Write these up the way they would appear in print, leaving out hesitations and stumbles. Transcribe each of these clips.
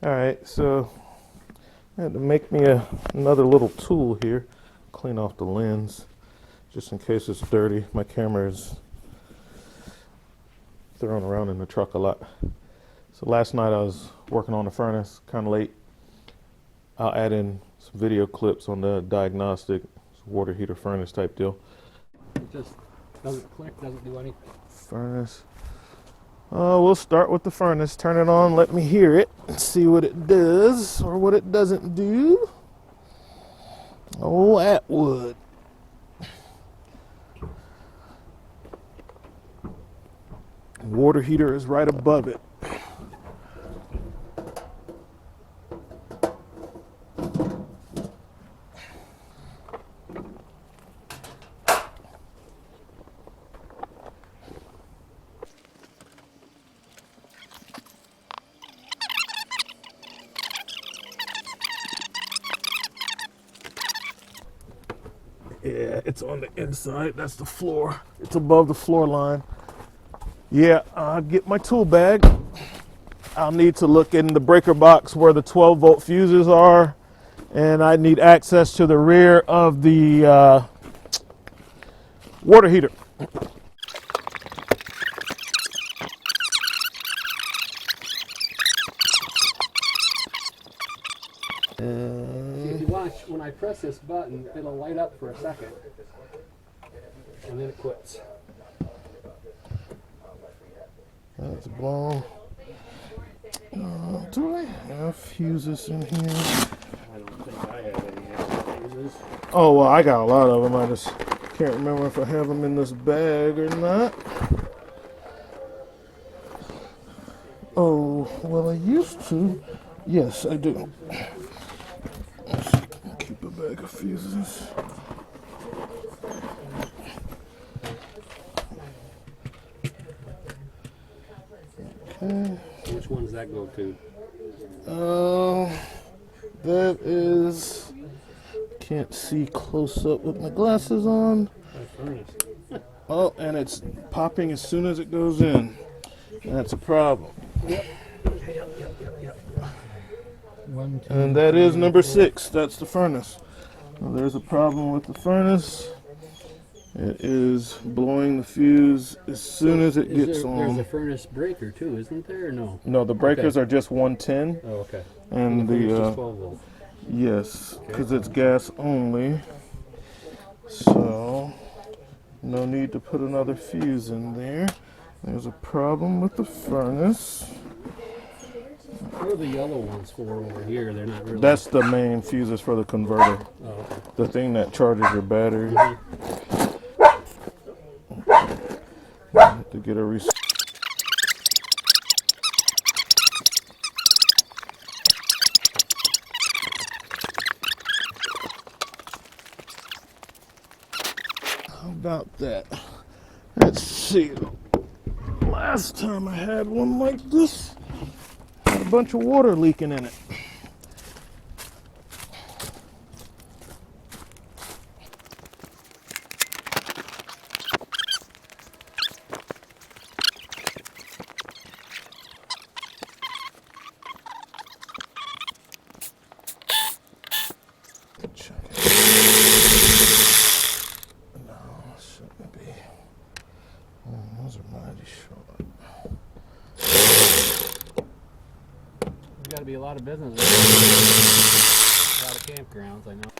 Alright, so I had to make me another little tool here. Clean off the lens, just in case it's dirty. My camera is thrown around in the truck a lot. So last night I was working on the furnace, kind of late. I'll add in some video clips on the Diagnostic water heater furnace type deal. It just doesn't click, doesn't do anything. Furnace. We'll start with the furnace. Turn it on, let me hear it, and see what it does or what it doesn't do. Oh, that would. Water heater is right above it. Yeah, it's on the inside. That's the floor. It's above the floor line. Yeah, I'll get my tool bag. I'll need to look in the breaker box where the 12-volt fuses are, and I need access to the rear of the water heater. If you watch, when I press this button, it'll light up for a second, and then it quits. That's blown. Do I have fuses in here? I don't think I have any extra fuses. Oh, well, I got a lot of them. I just can't remember if I have them in this bag or not. Oh, well, I used to. Yes, I do. Let's see, keep a bag of fuses. Okay. Which ones that go to? That is. Can't see close up with my glasses on. Furnace. Oh, and it's popping as soon as it goes in. That's a problem. Yep. And that is number 6. That's the furnace. Well, there's a problem with the furnace. It is blowing the fuse as soon as it gets on. There's a furnace breaker too, isn't there? Or no. No, the breakers are just 110. Oh, okay. And the the furnace is 12 volt. yes, because it's gas only. So no need to put another fuse in there. There's a problem with the furnace. What are the yellow ones for over here? They're not really. That's the main fuses for the converter. Oh, okay. The thing that charges your battery. To get a How about that? Let's see. Last time I had one like this, had a bunch of water leaking in it. Check it. No, shouldn't be. Those are mighty short. There's got to be a lot of business. A lot of campgrounds, I know.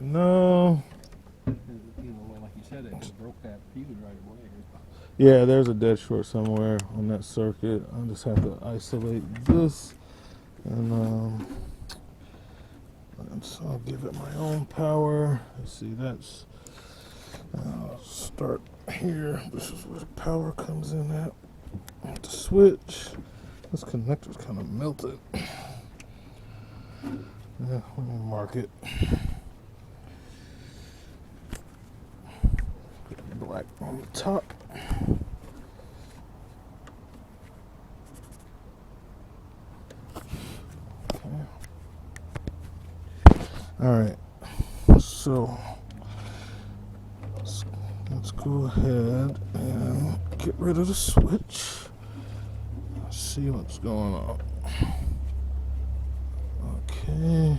No. You know, like you said, it broke that fuse right away. Yeah, there's a dead short somewhere on that circuit. I'll just have to isolate this, and so I'll give it my own power. Let's see, that's. I'll start here. This is where the power comes in at. The switch. This connector's kind of melted. Yeah, let me mark it. Black on the top. Okay. All right. So let's go ahead and get rid of the switch. Let's see what's going on. Okay.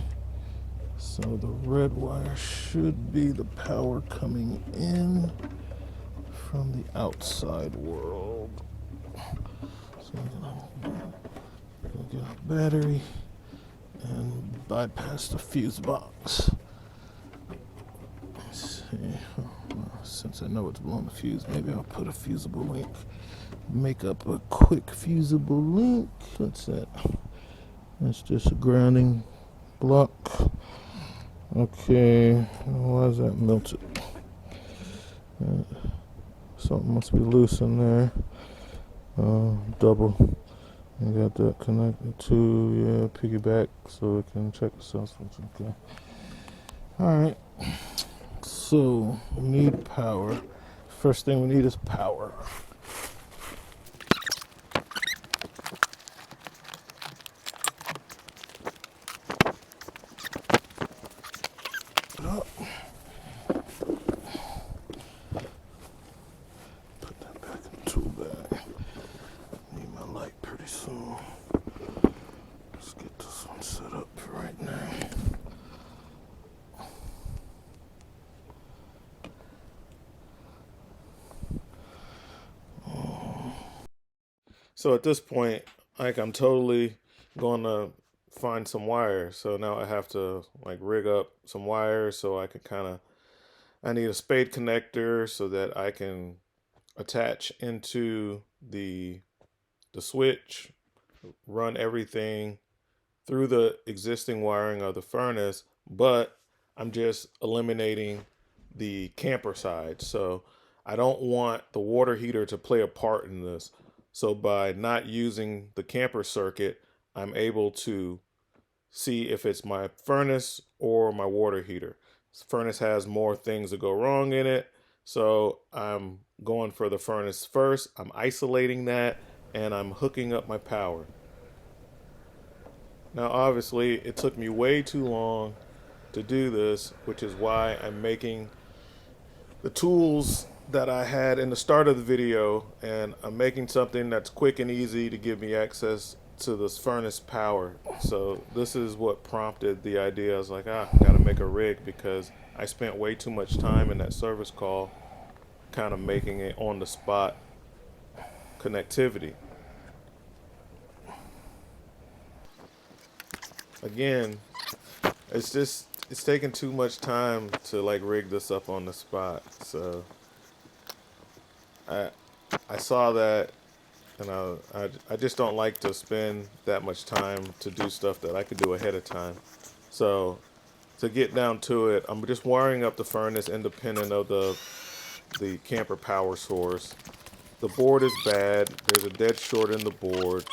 So the red wire should be the power coming in from the outside world. So I'm gonna get a battery and bypass the fuse box. Let's see. Well, since I know it's blowing the fuse, maybe I'll put a fusible link. Make up a quick fusible link. What's that? That's just a grounding block. Okay, why is that melted? Something must be loose in there. Double. You got that connected to, yeah, piggyback, so we can check the cell switch. Okay. Alright. So, we need power. First thing we need is power. Put that back in the tool bag. Need my light pretty soon. Let's get this one set up for right now. So at this point, like, I'm totally going to find some wires. So now I have to like rig up some wires so I can I need a spade connector so that I can attach into the switch, run everything through the existing wiring of the furnace, but I'm just eliminating the camper side. So I don't want the water heater to play a part in this. So by not using the camper circuit, I'm able to see if it's my furnace or my water heater. This furnace has more things that go wrong in it. So I'm going for the furnace first. I'm isolating that and I'm hooking up my power. Now, obviously, it took me way too long to do this, which is why I'm making the tools that I had in the start of the video, and I'm making something that's quick and easy to give me access to this furnace power. So this is what prompted the idea. I was like, gotta make a rig, because I spent way too much time in that service call kind of making it on the spot connectivity. Again, it's taking too much time to like rig this up on the spot. So I saw that, and I just don't like to spend that much time to do stuff that I could do ahead of time. So to get down to it, I'm just wiring up the furnace independent of the camper power source. The board is bad. There's a dead short in the board,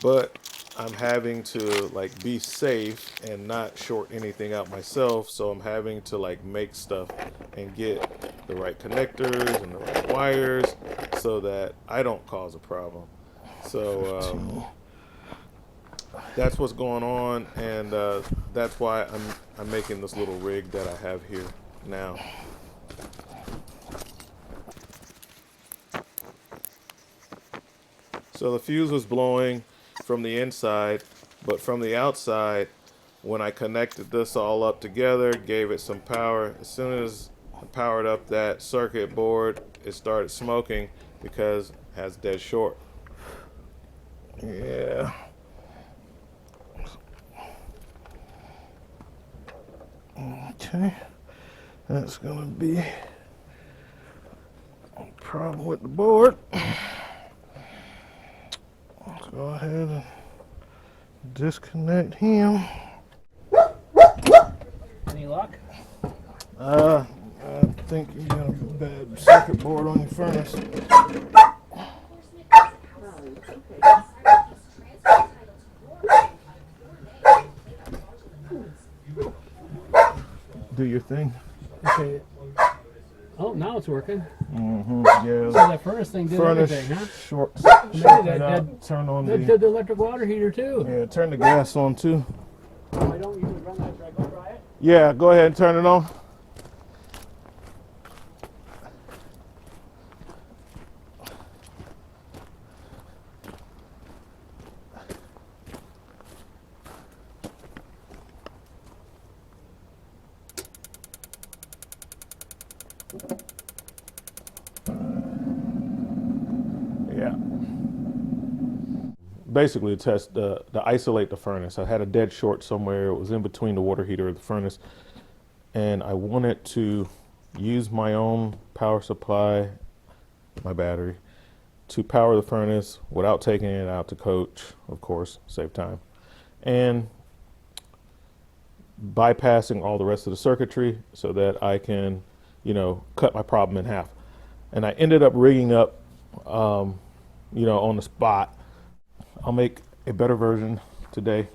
but I'm having to like be safe and not short anything out myself. So I'm having to like make stuff and get the right connectors and the right wires so that I don't cause a problem. So that's what's going on, and that's why I'm making this little rig that I have here now. So the fuse was blowing from the inside, but from the outside, when I connected this all up together, gave it some power, as soon as I powered up that circuit board, it started smoking because it has dead short. Yeah. Okay. That's gonna be a problem with the board. Let's go ahead and disconnect him. Any luck? I think you got a bad circuit board on your furnace. do your thing. Okay. Oh, now it's working. Yeah. So that furnace thing did Furnace everything, huh? short. Maybe Turn out. Turn on That the. did the electric water heater too. Yeah. Turn the gas on too. I don't usually run that. Should I go try it? Yeah. Go ahead and turn it on. Yeah. Basically, to test to isolate the furnace. I had a dead short somewhere. It was in between the water heater and the furnace, and I wanted to use my own power supply, my battery, to power the furnace without taking it out to coach, of course, save time, and bypassing all the rest of the circuitry so that I can, cut my problem in half. And I ended up rigging up, on the spot. I'll make a better version today,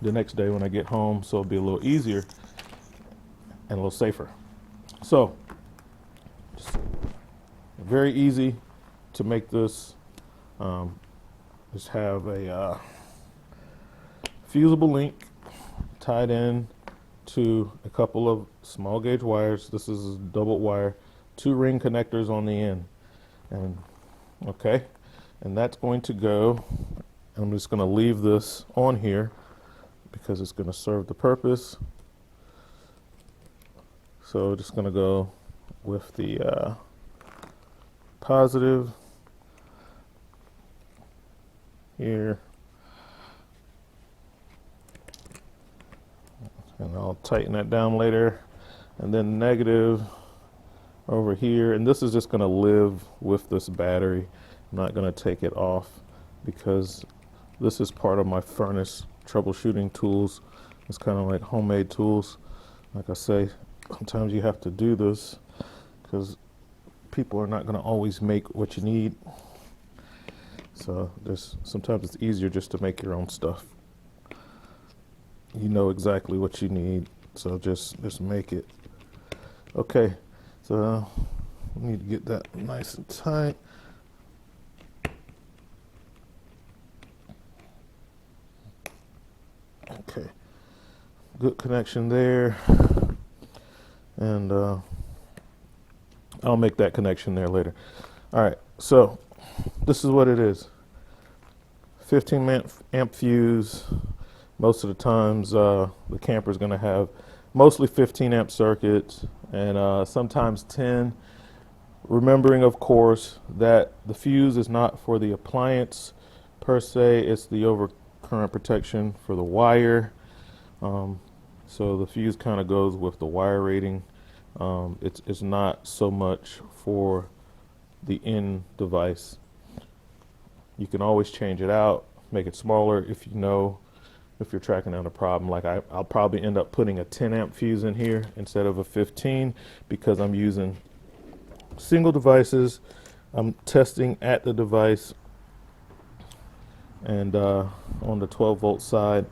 the next day when I get home, so it'll be a little easier and a little safer. So, just very easy to make this. Just have a fusible link tied in to a couple of small gauge wires. This is a double wire, 2 ring connectors on the end, and okay, and that's going to go. I'm just going to leave this on here because it's going to serve the purpose. So just going to go with the positive here, and I'll tighten that down later, and then negative over here, and this is just going to live with this battery. I'm not going to take it off because this is part of my furnace troubleshooting tools. It's kind of like homemade tools. Like I say, sometimes you have to do this because people are not going to always make what you need. So sometimes it's easier just to make your own stuff. You know exactly what you need, so just make it. Okay, so we need to get that nice and tight. Okay, good connection there, and I'll make that connection there later. All right, so this is what it is. 15 amp fuse. Most of the times the camper is going to have mostly 15 amp circuits, and sometimes 10. Remembering, of course, that the fuse is not for the appliance per se, it's the overcurrent protection for the wire. So the fuse kind of goes with the wire rating. It's not so much for the end device. You can always change it out, make it smaller if you're tracking down a problem. Like I'll probably end up putting a 10 amp fuse in here instead of a 15 because I'm using single devices. I'm testing at the device, and on the 12 volt side,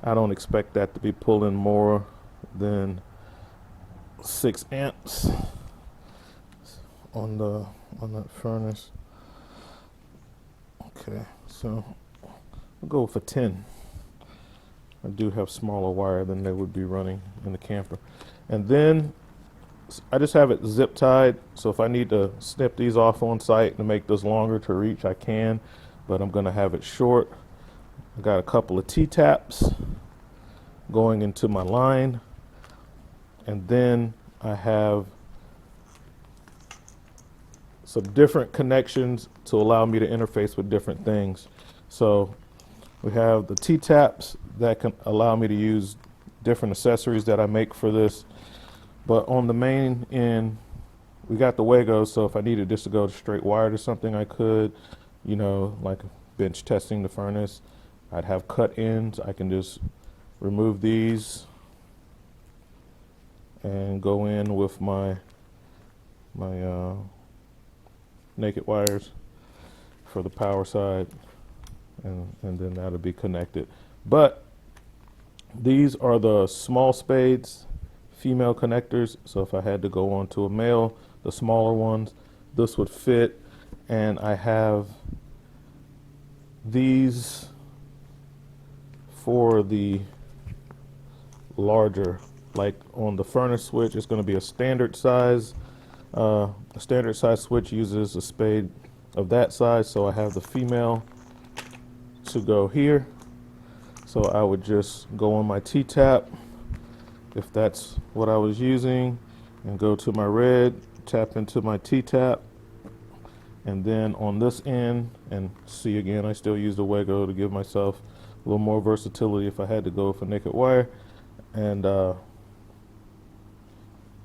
I don't expect that to be pulling more than 6 amps on that furnace. Okay, so we'll go with a 10. I do have smaller wire than they would be running in the camper. And then I just have it zip tied, so if I need to snip these off on site to make this longer to reach, I can, but I'm going to have it short. I got a couple of T-taps going into my line, and then I have some different connections to allow me to interface with different things. So we have the T-taps that can allow me to use different accessories that I make for this. But on the main end, we got the Wago, so if I needed just to go straight wired or something, I could, like bench testing the furnace. I'd have cut ends. I can just remove these and go in with my naked wires for the power side, and then that'll be connected. But these are the small spades female connectors. So if I had to go onto a male, the smaller ones, this would fit. And I have these for the larger, like on the furnace switch, it's going to be a standard size. A standard size switch uses a spade of that size, so I have the female to go here. So I would just go on my T-tap, if that's what I was using, and go to my red, tap into my T-tap, and then on this end, and see again, I still use the Wego to give myself a little more versatility if I had to go with a naked wire. And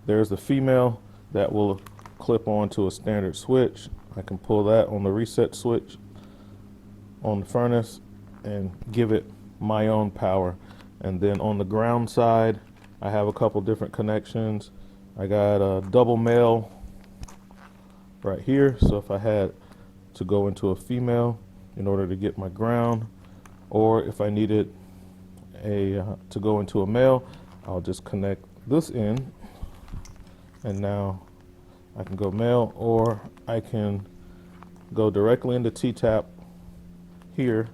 there's the female that will clip onto a standard switch. I can pull that on the reset switch on the furnace and give it my own power. And then on the ground side, I have a couple different connections. I got a double male right here, so if I had to go into a female in order to get my ground, or if I needed to go into a male, I'll just connect this in, and now I can go male, or I can go directly into T-tap here.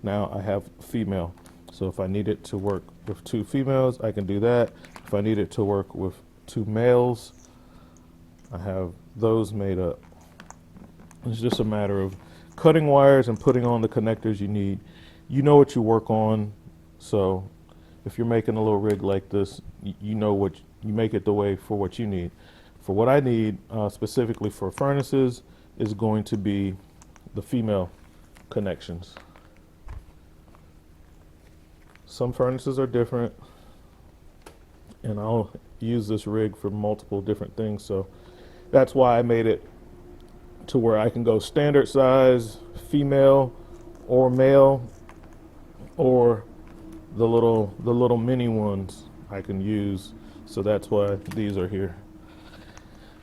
Now I have female. So if I needed to work with two females, I can do that. If I needed to work with two males, I have those made up. It's just a matter of cutting wires and putting on the connectors you need. You know what you work on, so if you're making a little rig like this, you know what you make it the way for what you need. For what I need, specifically for furnaces, is going to be the female connections. Some furnaces are different, and I'll use this rig for multiple different things, so that's why I made it to where I can go standard size, female or male, or the little mini ones I can use. So that's why these are here.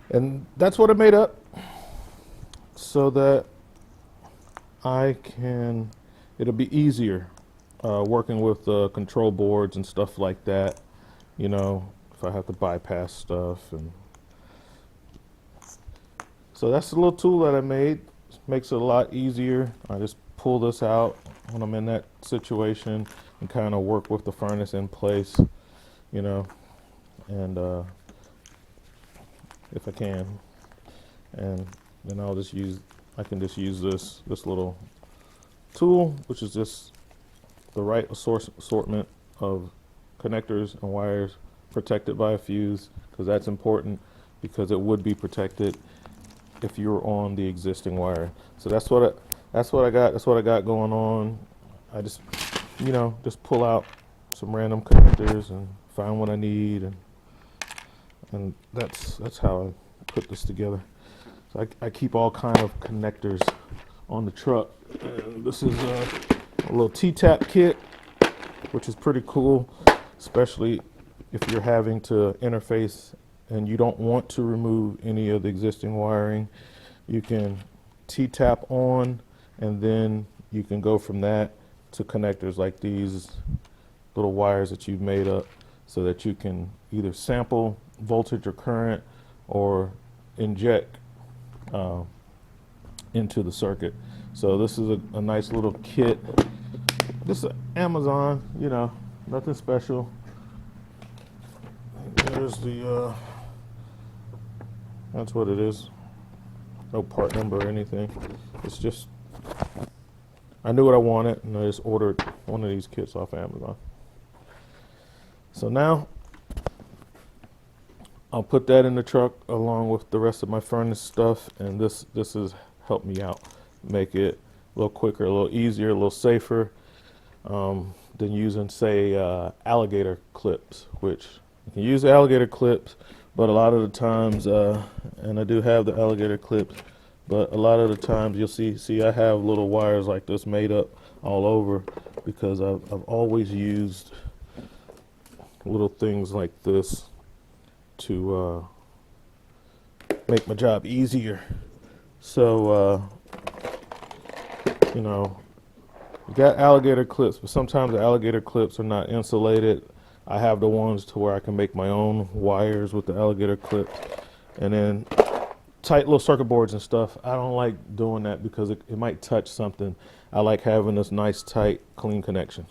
And that's what I made up so that it'll be easier working with control boards and stuff like that, you know, if I have to bypass stuff. And so that's the little tool that I made. Makes it a lot easier. I just pull this out when I'm in that situation and kind of work with the furnace in place, you know, and if I can, and then I can just use this little tool, which is just the right assortment of connectors and wires protected by a fuse, because that's important, because it would be protected if you were on the existing wire. So that's what I got going on. I just, you know, just pull out some random connectors and find what I need, and that's how I put this together. So I keep all kind of connectors on the truck. And this is a little T-tap kit, which is pretty cool, especially if you're having to interface and you don't want to remove any of the existing wiring. You can T-tap on, and then you can go from that to connectors like these little wires that you've made up, so that you can either sample voltage or current or inject into the circuit. So this is a nice little kit. This is Amazon, you know, nothing special. There's the that's what it is. No part number or anything. It's just, I knew what I wanted, and I just ordered one of these kits off Amazon. So now I'll put that in the truck along with the rest of my furnace stuff, and this has helped me out, make it a little quicker, a little easier, a little safer than using, say, alligator clips, which you can use alligator clips, but a lot of the times, and I do have the alligator clips, but a lot of the times you'll see I have little wires like this made up all over, because I've always used little things like this to make my job easier. So, you know, you got alligator clips, but sometimes the alligator clips are not insulated, I have the ones to where I can make my own wires with the alligator clips, and then tight little circuit boards and stuff. I don't like doing that because it might touch something. I like having this nice, tight, clean connection.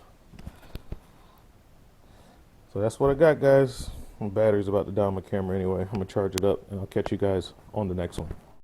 So that's what I got, guys. My battery's about to die on my camera anyway. I'm gonna charge it up, and I'll catch you guys on the next one.